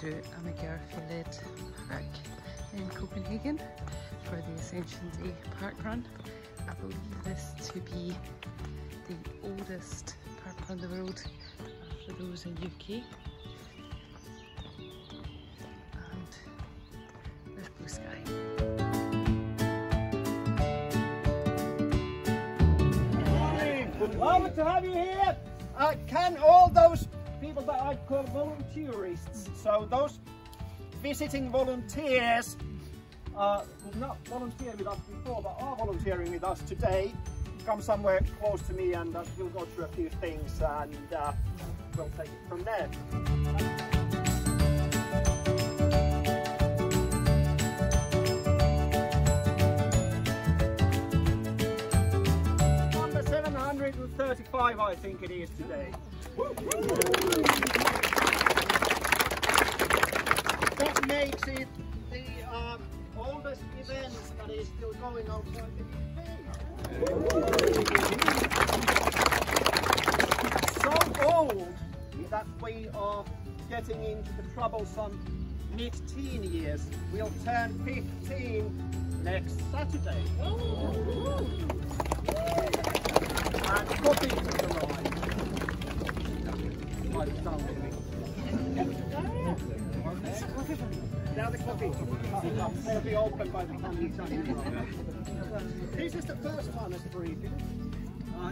through Amager Faelled Park in Copenhagen for the Ascension Day parkrun. I believe this to be the oldest parkrun in the world after those in UK. And there's blue sky. Lovely to have you here. Can all those people that I'd call volunteerists, so those visiting volunteers who've not volunteered with us before but are volunteering with us today, come somewhere close to me and we'll go through a few things and we'll take it from there. 35, I think it is today. That makes it the oldest event that is still going outside the UK. So old that we are getting into the troublesome mid-teen years. We'll turn 15 next Saturday. And coffee has arrived. By the sound of it. Now the coffee. They'll be open by the time you turn. This is the first harness briefing,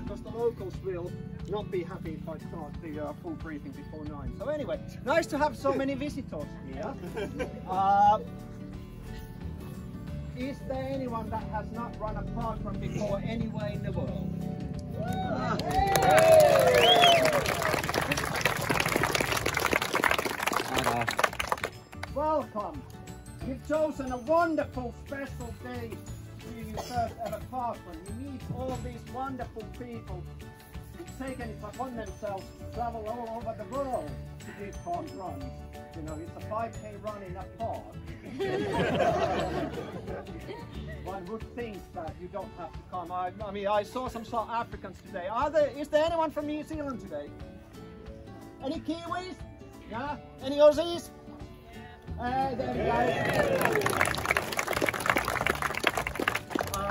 because the locals will not be happy if I start the full briefing before 9. So anyway, nice to have so many visitors here. Is there anyone that has not run a parkrun before anywhere in the world? Welcome! You've chosen a wonderful special day to do your first ever parkrun. You meet all these wonderful people who've taken it upon themselves to travel all over the world to do parkruns. You know, it's a 5K run in a park. One would think that you don't have to come. I mean, I saw some South Africans today. Is there anyone from New Zealand today? Any Kiwis? Yeah? Any Aussies? There we go.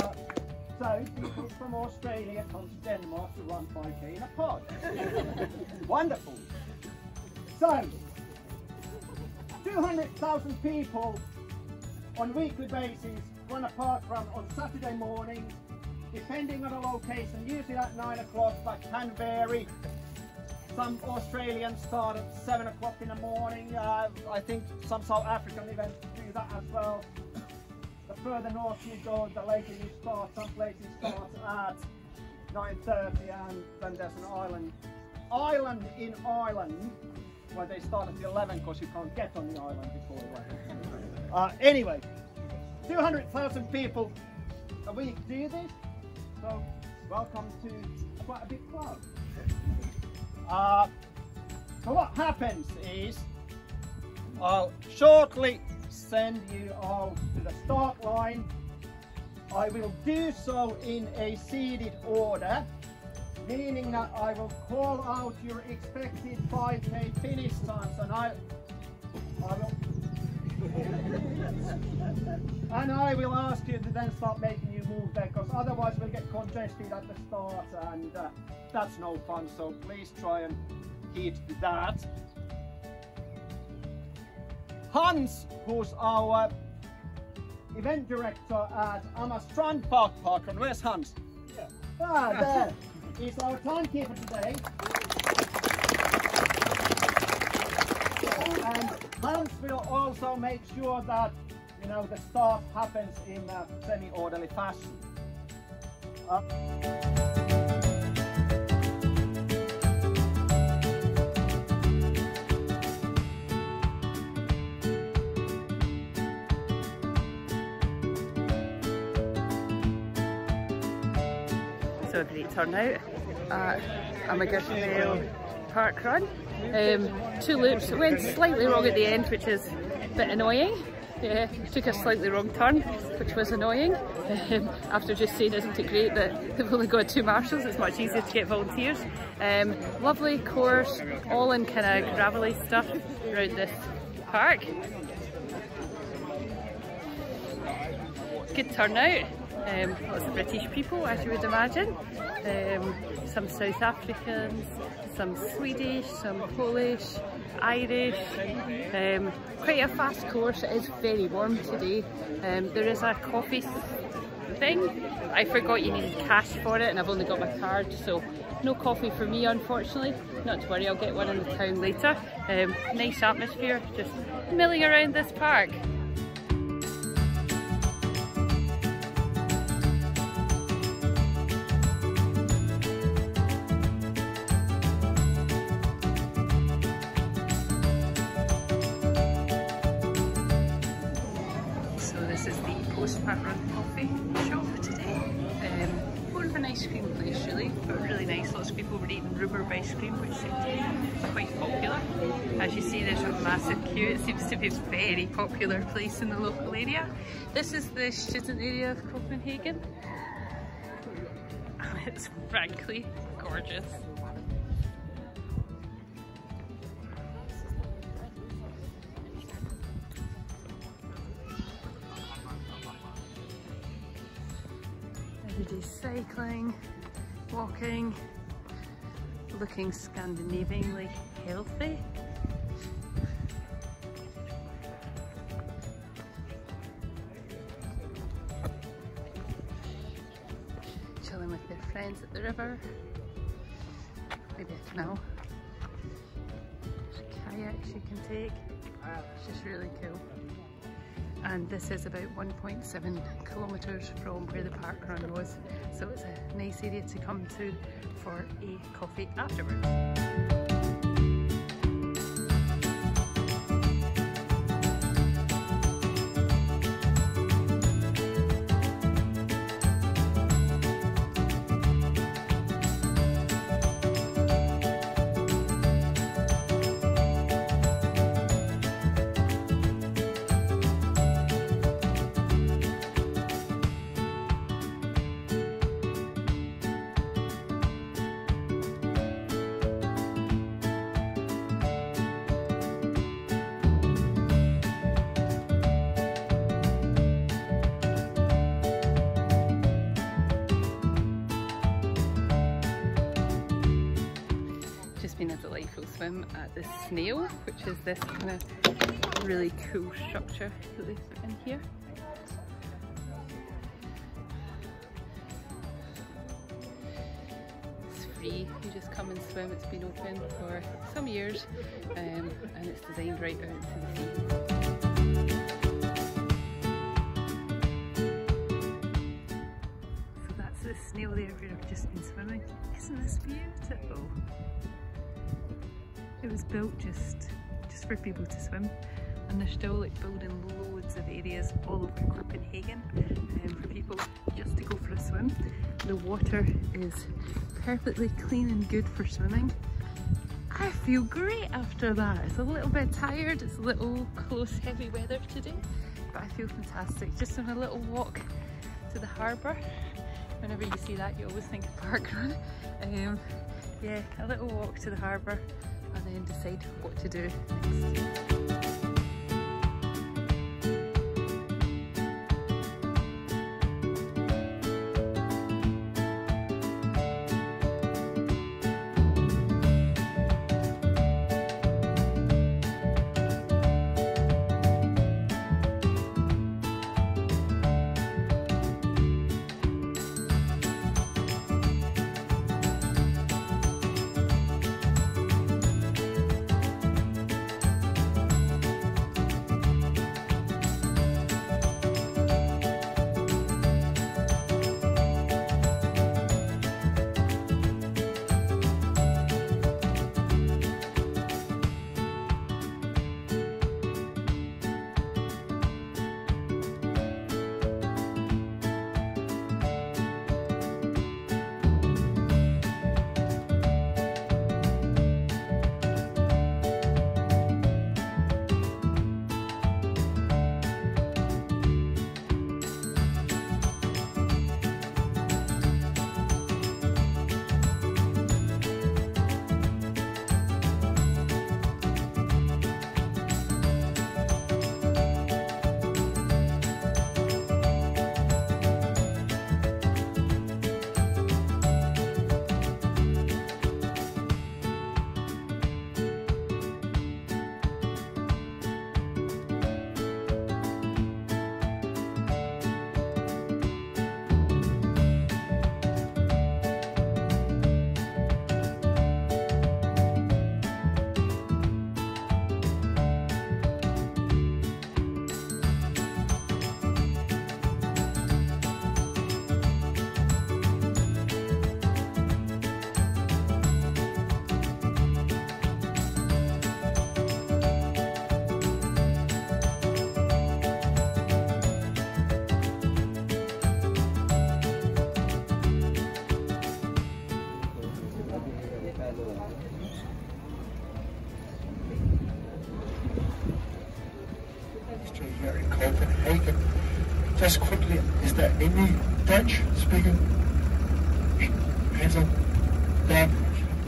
So, people from Australia come to Denmark to run 5K in a park. Wonderful. So, 200,000 people on a weekly basis run a parkrun on Saturday morning, depending on the location, usually at 9 o'clock, but can vary. Some Australians start at 7 o'clock in the morning. I think some South African events do that as well. The further north you go, the later you start. Some places start at 9:30, and then there's an island in Ireland where they start at 11 because you can't get on the island before 11. Anyway, 200,000 people a week do this, so welcome to quite a big crowd. So what happens is, I'll shortly send you all to the start line. I will do so in a seated order, meaning that I will call out your expected 5K finish times, and I will ask you to then start making you move there, because otherwise we'll get congested at the start, and that's no fun, so please try and heed to that. Hans, who's our event director at Amager Faelled parkrun. Where's Hans? Yeah. There. He's our timekeeper today. And Hans will also make sure that, you know, the start happens in a semi-orderly fashion. So a great turnout at Amager Faelled parkrun. 2 loops. It went slightly wrong at the end, which is a bit annoying. Yeah, took a slightly wrong turn, which was annoying. After just saying, isn't it great that they've only got 2 marshals, it's much easier to get volunteers. Lovely course, all in kind of gravelly stuff around this park. Good turnout. Lots of British people, as you would imagine. Some South Africans, some Swedish, some Polish, Irish. Quite a fast course. It is very warm today. There is a coffee thing. I forgot you needed cash for it and I've only got my card, so no coffee for me unfortunately. Not to worry, I'll get one in the town later. Nice atmosphere, just milling around this park. Parkrun coffee shop today. More of an ice cream place really, but really nice. Lots of people were eating rhubarb ice cream, which seems to be quite popular. As you see, there's a massive queue. It seems to be a very popular place in the local area. This is the student area of Copenhagen. It's frankly gorgeous. Everyday cycling, walking, looking Scandinavianly healthy. Chilling with their friends at the river. Maybe a canal. There's kayaks you can take. It's just really cool. And this is about 1.7 kilometres from where the parkrun was, so it's a nice area to come to for a coffee afterwards. Been a delightful swim at the Snail, which is this kind of really cool structure that they put in here. It's free, you just come and swim. It's been open for some years and it's designed right out into the sea. So that's the Snail there where I've just been swimming. Isn't this beautiful? It was built just for people to swim, and they're still like building loads of areas all over Copenhagen for people just to go for a swim. The water is perfectly clean and good for swimming. I feel great after that. It's a little bit tired, it's a little close heavy weather today, but I feel fantastic. Just on a little walk to the harbour. Whenever you see that you always think of parkrun. Yeah, a little walk to the harbour and then decide what to do next. Copenhagen. Just quickly, is there any Dutch speaking? Hands up. That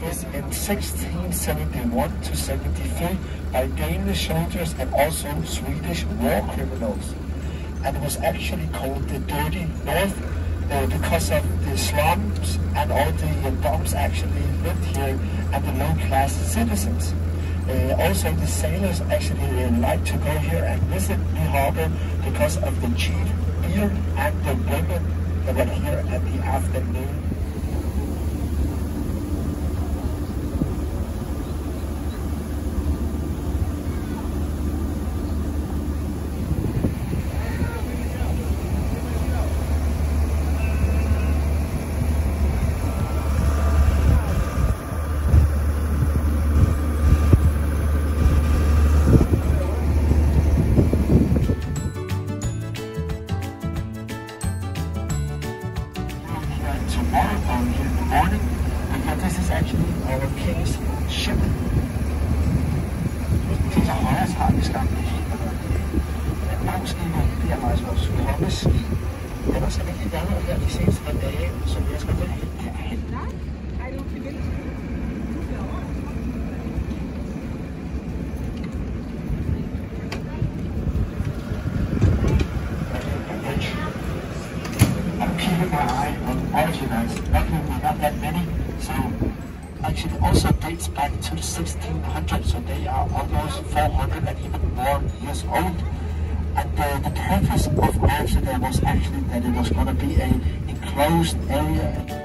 is in 1671 to 73 by Danish soldiers and also Swedish war criminals. And it was actually called the Dirty North because of the slums and all the bombs actually lived here and the low-class citizens. Also, the sailors actually like to go here and visit the harbor because of the cheap beer and the women that were here at the afternoon. Not that many, so actually also dates back to the 1600s, so they are almost 400 and even more years old. And the purpose of Amsterdam was actually that it was going to be an enclosed area.